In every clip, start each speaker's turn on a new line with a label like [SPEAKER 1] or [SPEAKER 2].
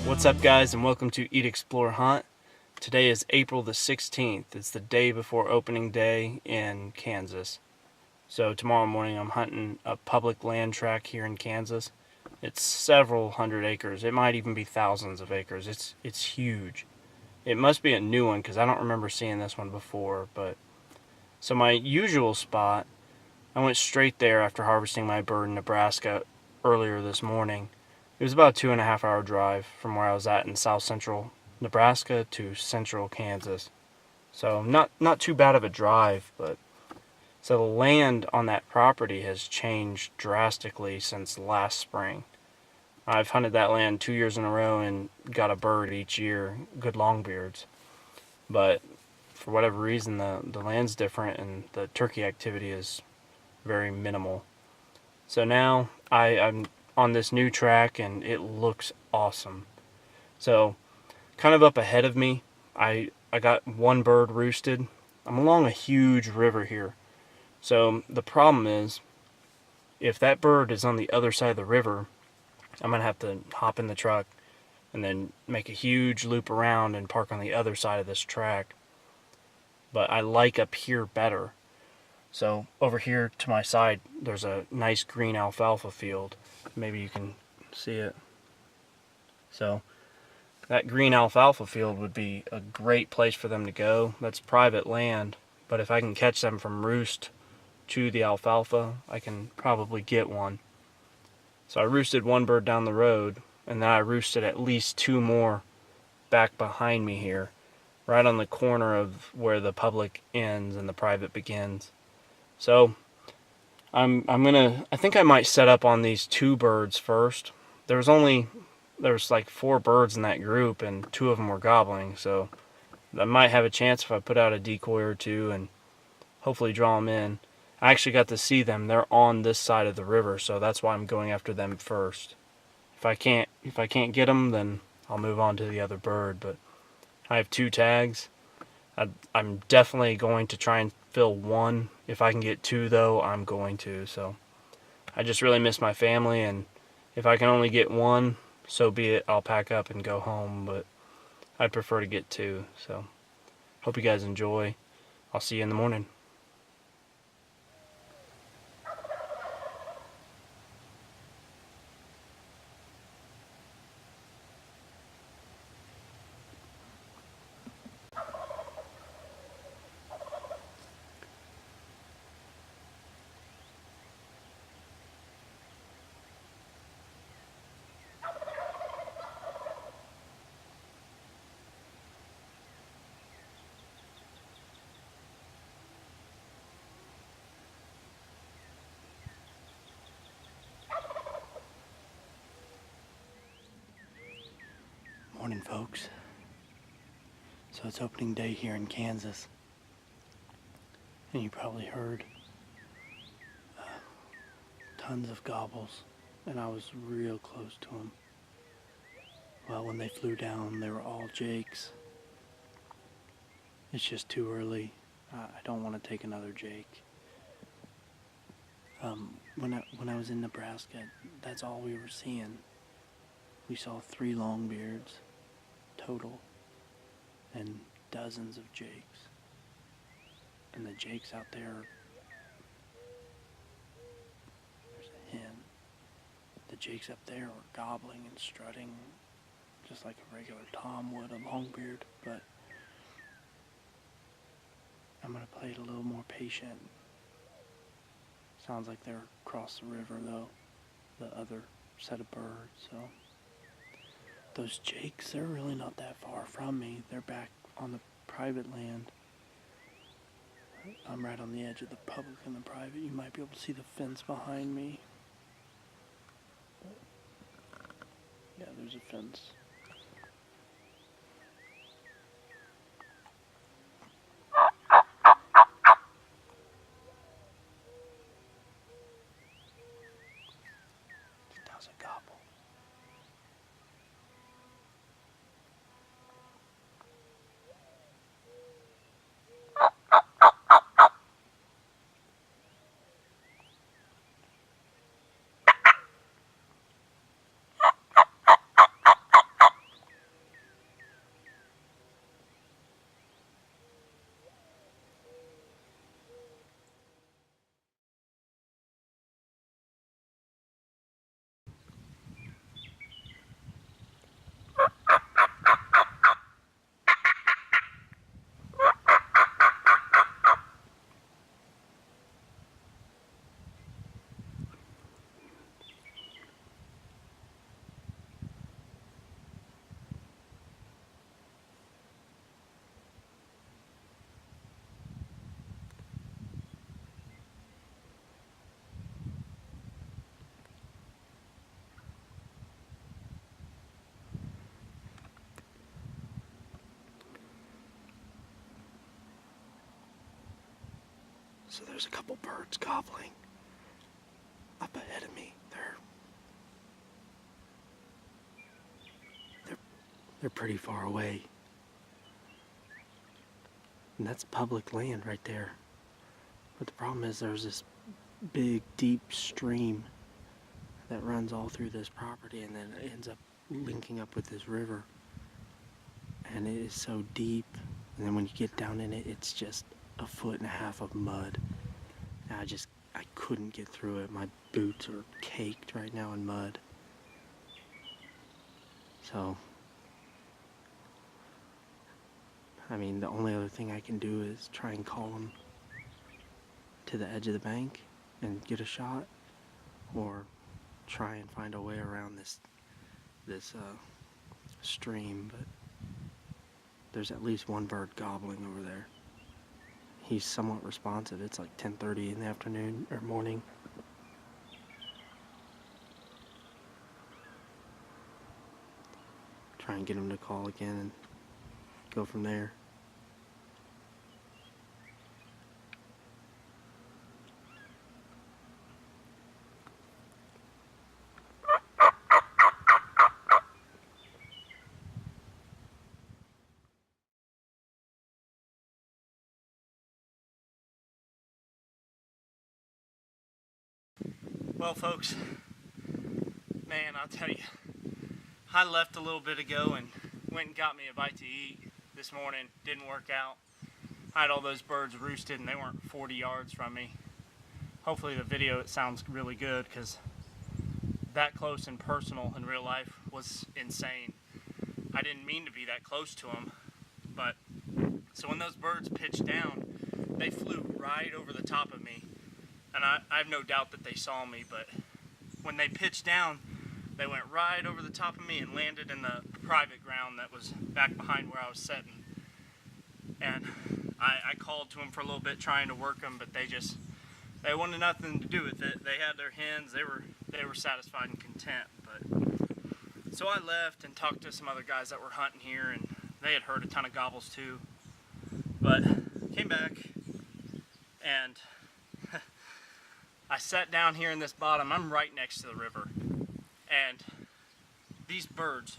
[SPEAKER 1] What's up, guys, and welcome to EatExploreHunt. Today is April the 16th. It's the day before opening day in Kansas. So tomorrow morning I'm hunting a public land tract here in Kansas. It's several hundred acres. It might even be thousands of acres. It's huge. It must be a new one because I don't remember seeing this one before. But so my usual spot, I went straight there after harvesting my bird in Nebraska earlier this morning. It was about a 2.5 hour drive from where I was at in south central Nebraska to central Kansas. So not too bad of a drive, but so the land on that property has changed drastically since last spring. I've hunted that land 2 years in a row and got a bird each year, good longbeards. But for whatever reason, the land's different and the turkey activity is very minimal. So now I'm on this new track and it looks awesome. So kind of up ahead of me, I got one bird roosted. I'm along a huge river here. So the problem is, if that bird is on the other side of the river, I'm going to have to hop in the truck and then make a huge loop around and park on the other side of this track. But I like up here better. So over here to my side, there's a nice green alfalfa field. Maybe you can see it. So that green alfalfa field would be a great place for them to go. That's private land, but if I can catch them from roost to the alfalfa, I can probably get one. So I roosted one bird down the road, and then I roosted at least two more back behind me here, right on the corner of where the public ends and the private begins. So I think I might set up on these two birds first. There was like 4 birds in that group and 2 of them were gobbling, so I might have a chance if I put out a decoy or 2 and hopefully draw them in. I actually got to see them. They're on this side of the river, so that's why I'm going after them first. If I can't get them, then I'll move on to the other bird, but I have 2 tags. I'm definitely going to try and fill 1. If I can get 2, though, I'm going to. So I just really miss my family, and if I can only get 1, so be it. I'll pack up and go home, but I'd prefer to get 2. So hope you guys enjoy. I'll see you in the morning. Morning, folks. So it's opening day here in Kansas, and you probably heard tons of gobbles, and I was real close to them. Well, when they flew down, they were all jakes. It's just too early. I don't want to take another jake. When I was in Nebraska, that's all we were seeing. We saw 3 longbeards total and dozens of jakes. And the jakes out there, there's a hen. The jakes up there were gobbling and strutting just like a regular tom would a longbeard, but I'm going to play it a little more patient. Sounds like they're across the river though, the other set of birds, so. Those jakes, they're really not that far from me. They're back on the private land. I'm right on the edge of the public and the private. You might be able to see the fence behind me. Yeah, there's a fence. That was a gobble. So there's a couple birds gobbling up ahead of me. They're pretty far away. And that's public land right there. But the problem is there's this big, deep stream that runs all through this property, and then it ends up linking up with this river. And it is so deep, and then when you get down in it, it's just 1.5 feet of mud. And I couldn't get through it. My boots are caked right now in mud. So, I mean, the only other thing I can do is try and call them to the edge of the bank and get a shot, or try and find a way around this stream. But there's at least one bird gobbling over there. He's somewhat responsive. It's like 10:30 in the afternoon or morning. Try and get him to call again and go from there. Well, folks, man, I'll tell you, I left a little bit ago and went and got me a bite to eat this morning. Didn't work out. I had all those birds roosted and they weren't 40 yards from me. Hopefully the video, it sounds really good, because that close and personal in real life was insane. I didn't mean to be that close to them, but so when those birds pitched down, they flew right over the top of me. And I have no doubt that they saw me, but when they pitched down, they went right over the top of me and landed in the private ground that was back behind where I was sitting. And I called to them for a little bit, trying to work them, but they wanted nothing to do with it. They had their hens, they were satisfied and content. But so I left and talked to some other guys that were hunting here, and they had heard a ton of gobbles too. But came back and I sat down here in this bottom. I'm right next to the river, and these birds,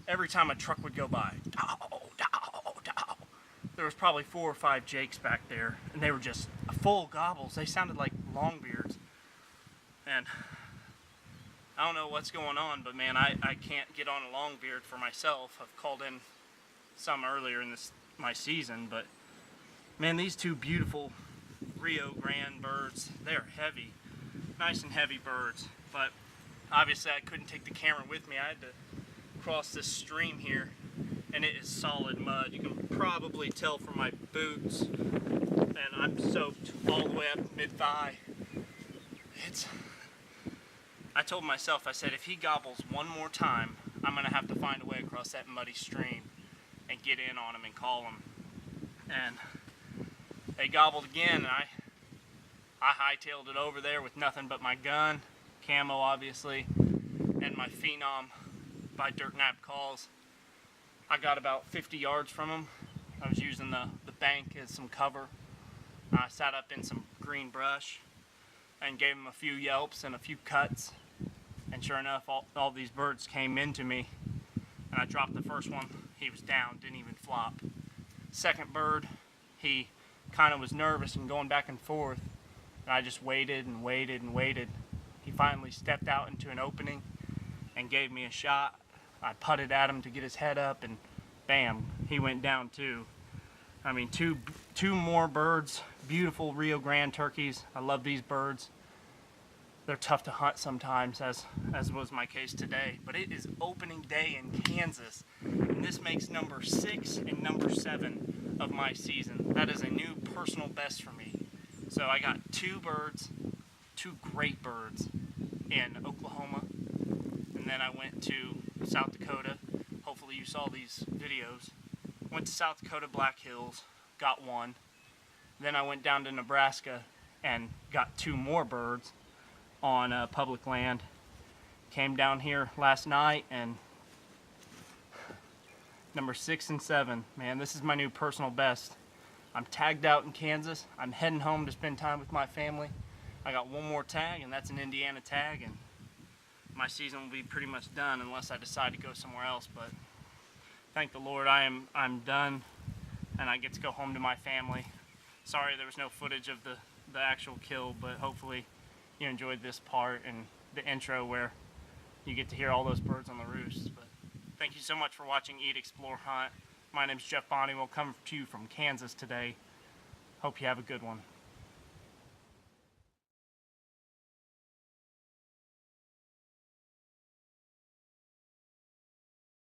[SPEAKER 1] every time a truck would go by, dow, dow, dow. There was probably 4 or 5 jakes back there, and they were just full gobbles. They sounded like longbeards, and I don't know what's going on, but man, I can't get on a longbeard for myself. I've called in some earlier in my season, but man, these two beautiful Rio Grande birds, they're heavy, nice and heavy birds. But obviously I couldn't take the camera with me. I had to cross this stream here, and it is solid mud. You can probably tell from my boots, and I'm soaked all the way up mid-thigh. I told myself, I said, if he gobbles one more time, I'm gonna have to find a way across that muddy stream and get in on him and call him. And they gobbled again, and I hightailed it over there with nothing but my gun, camo obviously, and my Phenom by Dirt Nap Calls. I got about 50 yards from them. I was using the bank as some cover. I sat up in some green brush and gave them a few yelps and a few cuts. And sure enough, all these birds came into me, and I dropped the first one. He was down, didn't even flop. Second bird, he kind of was nervous and going back and forth, and I just waited and waited and waited. He finally stepped out into an opening and gave me a shot. I putted at him to get his head up, and bam, he went down too. I mean, two more birds, beautiful Rio Grande turkeys. I love these birds. They're tough to hunt sometimes, as was my case today. But it is opening day in Kansas, and this makes number 6 and number 7 of my season. That is a new personal best for me. So I got 2 birds, 2 great birds in Oklahoma, and then I went to South Dakota. Hopefully you saw these videos. Went to South Dakota Black Hills, got 1. Then I went down to Nebraska and got 2 more birds on public land. Came down here last night, and number 6 and 7, man, this is my new personal best. I'm tagged out in Kansas. I'm heading home to spend time with my family. I got one more tag, and that's an Indiana tag, and my season will be pretty much done unless I decide to go somewhere else. But thank the Lord, I'm done, and I get to go home to my family. Sorry there was no footage of the actual kill, but hopefully you enjoyed this part and the intro where you get to hear all those birds on the roost. But thank you so much for watching Eat, Explore, Hunt. My name's Jeff Bonney. We'll come to you from Kansas today. Hope you have a good one.